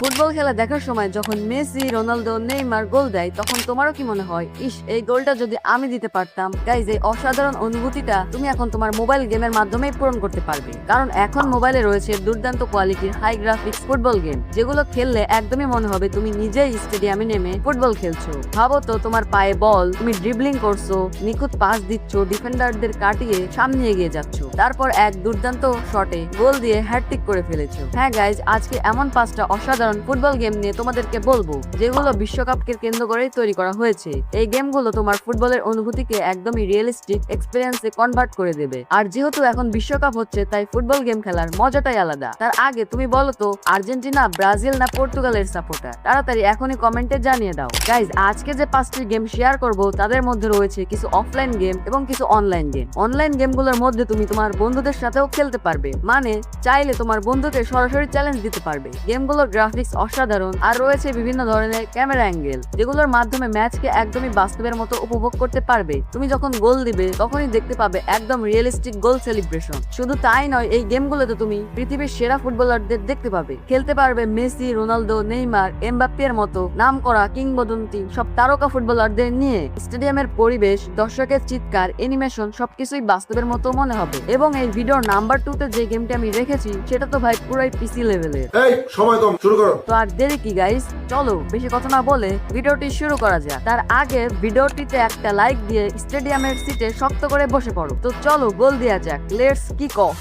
Football খেলা দেখার সময় যখন মেসি, রোনালদো, নেইমার গোল দেয় তখন তোমারও কি মনে হয়, ইস এই গোলটা যদি আমি দিতে পারতাম। গাইজ, এই অসাধারণ অনুভূতিটা তুমি এখন তোমার মোবাইল গেমের মাধ্যমেই পূরণ করতে পারবে। কারণ এখন মোবাইলে রয়েছে দুর্দান্ত কোয়ালিটির হাই গ্রাফিক্স ফুটবল গেম, যেগুলো খেললে একদমই মনে হবে তুমি নিজেই স্টেডিয়ামে নেমে ফুটবল খেলছো। ভাবো তো, তোমার পায়ে বল, তুমি ড্রিবলিং করছো, নিখুঁত পাস দিচ্ছ, ডিফেন্ডারদের কাটিয়ে সামনে এগিয়ে যাচ্ছ, তারপর এক দুর্দান্ত শটে গোল দিয়ে হ্যাটট্রিক করে ফেলেছো। হ্যাঁ গাইজ, আজকে এমন 5টা অসাধারণ ফুটবল গেম নিয়ে তোমাদেরকে বলবো, যেগুলো বিশ্বকাপকে কেন্দ্র করেই তৈরি করা হয়েছে। এই গেমগুলো তোমার ফুটবলের অনুভূতিকে একদমই রিয়েলিস্টিক এক্সপেরিয়েন্সে কনভার্ট করে দেবে। আর যেহেতু এখন বিশ্বকাপ হচ্ছে, তাই ফুটবল গেম খেলার মজাটাই আলাদা। তার আগে তুমি বলো তো, আর্জেন্টিনা, ব্রাজিল না পর্তুগালের সাপোর্টার? তাড়াতাড়ি এখনই কমেন্টে জানিয়ে দাও। গাইজ, আজকে যে 5টি গেম শেয়ার করব তাদের মধ্যে রয়েছে কিছু অফলাইন গেম এবং কিছু অনলাইন গেম। অনলাইন গেমগুলোর মধ্যে তুমি তোমার বন্ধুদের সাথেও খেলতে পারবে, মানে চাইলে তোমার বন্ধুকে সরাসরি চ্যালেঞ্জ দিতে পারবে। গেমগুলোর গ্রাফিক্স অসাধারণ, আর রয়েছে বিভিন্ন ধরনের ক্যামেরা অ্যাঙ্গেল, যেগুলোর মাধ্যমে ম্যাচকে একদমই বাস্তবের মতো উপভোগ করতে পারবে। তুমি যখন গোল দিবে তখনই দেখতে পাবে একদম রিয়েলিস্টিক গোল সেলিব্রেশন। শুধু তাই নয়, এই গেমগুলোতে তুমি পৃথিবীর সেরা ফুটবলারদের দেখতে পাবে। খেলতে পারবে মেসি, রোনালদো, নেইমার, এমবাপ্পের মতো নামকরা কিংবদন্তি সব তারকা ফুটবলারদের নিয়ে। স্টেডিয়ামের পরিবেশ, দর্শকের চিৎকার, অ্যানিমেশন সবকিছুই বাস্তবের মতো মনে হবে। এবং এই ভিডিওর নাম্বার 2 তে যে গেমটা আমি রেখেছি সেটা তো ভাই পুরাই পিসি লেভেলের। এই সময় কম, শুরু করো। তো আর দেরি কি গাইস, চলো বেশি কথা না বলে ভিডিওটি শুরু করা যাক। তার আগে ভিডিওটিতে একটা লাইক দিয়ে স্টেডিয়ামের সিটে শক্ত করে বসে পড়ো। তো চলো গোল দেয়া যাক, let's kick off.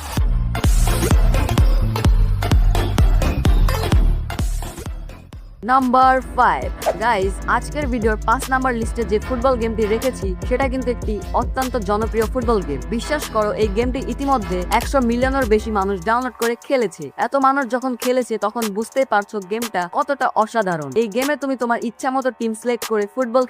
Number 5। Guys, আজকের ভিডিওর 5 নাম্বার লিস্টে যে ফুটবল গেমটি রেখেছি সেটা কিন্তু একটি অত্যন্ত জনপ্রিয় ফুটবল গেম। বিশ্বাস করো, এই গেমটি ইতিমধ্যে 100 মিলিয়নের বেশি মানুষ ডাউনলোড করে খেলেছে। এত মানুষ যখন খেলেছে তখন বুঝতেই পারছো গেমটা কতটা অসাধারণ। এই গেমে তুমি তোমার ইচ্ছা মতো টিম সিলেক্ট করে ফুটবল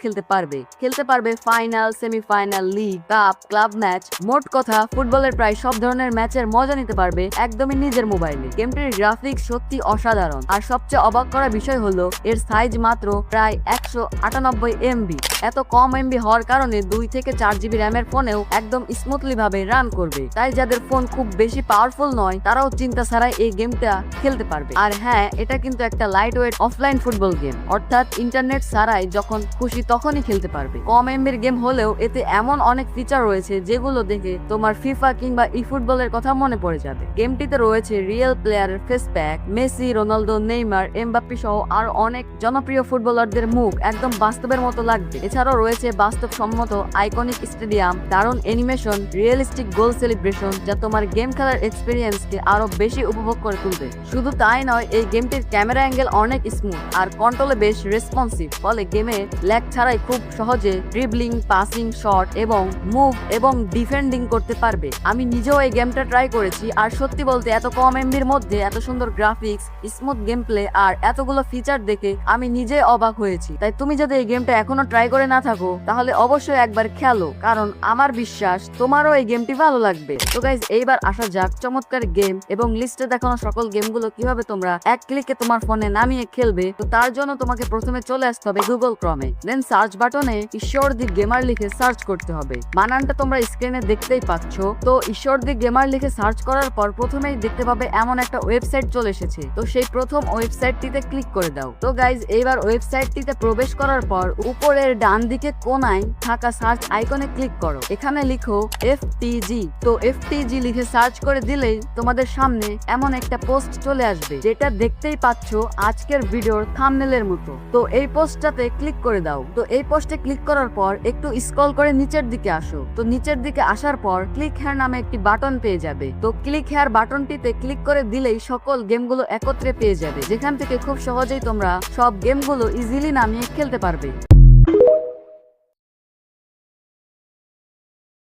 খেলতে পারবে final, semifinal, league, cup, club match. মোট কথা, ফুটবলের প্রায় সব ধরনের ম্যাচের মজা নিতে পারবে একদমই নিজের মোবাইলে। গেমটির গ্রাফিক্স সত্যি অসাধারণ, আর সবচেয়ে অবাক করা বিষয় হলো এর সাইজ মাত্র প্রায় 198 MB। এত কম এমবি হওয়ার কারণে 2 থেকে 4 GB র্যামের ফোনেও একদম স্মুথলি ভাবে রান করবে। তাই যাদের ফোন খুব বেশি পাওয়ারফুল নয় তারাও চিন্তা ছাড়াই এই গেমটা খেলতে পারবে। আর হ্যাঁ, এটা কিন্তু একটা light weight offline football game, অর্থাৎ ইন্টারনেট ছাড়াই যখন খুশি তখনই খেলতে পারবে। কম এমবির গেম হলেও এতে এমন অনেক ফিচার রয়েছে যেগুলো দেখে তোমার ফিফা কিংবা ই ফুটবলের কথা মনে পড়ে যাবে। গেমটিতে রয়েছে রিয়েল প্লেয়ারের face pack, Messi, Ronaldo, Neymar, Mbappe সহ আর অনেক জনপ্রিয় ফুটবলারদের মুখ একদম বাস্তবের মতো লাগবে। এছাড়াও রয়েছে বাস্তবসম্মত আইকনিক স্টেডিয়াম, দারুণ অ্যানিমেশন, রিয়েলিস্টিক গোল সেলিব্রেশন, যা তোমার গেম খেলার এক্সপেরিয়েন্সকে আরো বেশি উপভোগ করে তুলবে। শুধু তাই নয়, এই গেমটির ক্যামেরা অ্যাঙ্গেল অনেক স্মুথ আর কন্ট্রোলে বেশ রেসপন্সিভ, ফলে গেমে ল্যাগ ছাড়াই খুব সহজে ড্রিবলিং, পাসিং, শট এবং মুভ এবং ডিফেন্ডিং করতে পারবে। আমি নিজেও এই গেমটা ট্রাই করেছি, আর সত্যি বলতে এত কম এমবির মধ্যে এত সুন্দর গ্রাফিক্স, স্মুথ গেম প্লে আর এতগুলো ফিচার দেখে আমি নিজে অবাক হয়েছি। তাই তুমি যদি এই গেমটা এখনো ট্রাই করে না থাকো তাহলে অবশ্যই একবার খেলো, কারণ আমার বিশ্বাস তোমারও এই গেমটি ভালো লাগবে। তো গাইজ, এইবার আসা যাক চমৎকার গেম এবং লিস্টে দেখানো সকল গেমগুলো কিভাবে তোমরা এক ক্লিকে তোমার ফোনে নামিয়ে খেলবে। তো তার জন্য তোমাকে প্রথমে চলে আসতে হবে গুগল ক্রমে, দেন সার্চ বাটনে ঈশ্বর দি গেমার লিখে সার্চ করতে হবে। বানানটা তোমরা স্ক্রিনে দেখতেই পাচ্ছ। তো ঈশ্বর দি গেমার লিখে সার্চ করার পর প্রথমেই দেখতে পাবে এমন একটা ওয়েবসাইট চলে এসেছে। তো সেই প্রথম ওয়েবসাইটটিতে ক্লিক করে দাও। তো গাইজ, এইবার ওয়েবসাইটটিতে প্রবেশ করার পর উপরের ডান দিকে কোনায় থাকা সার্চ আইকনে ক্লিক করো। এখানে লিখো FTG। তো FTG লিখে সার্চ করে দিলেই তোমাদের সামনে এমন একটা পোস্ট চলে আসবে, যেটা দেখতেই পাচ্ছ আজকের ভিডিওর থাম্বনেলের মতো। তো এই পোস্টটাতে ক্লিক করে দাও। তো এই পোস্টে ক্লিক করার পর একটু স্ক্রল করে নিচের দিকে আসো। তো নিচের দিকে আসার পর ক্লিক হেয়ার নামে একটি বাটন পেয়ে যাবে। তো ক্লিক হেয়ার বাটনটিতে ক্লিক করে দিলেই সকল গেমগুলো একত্রে পেয়ে যাবে, যেখান থেকে খুব সহজেই তোমরা সব গেমগুলো ইজিলি নামিয়ে খেলতে পারবে।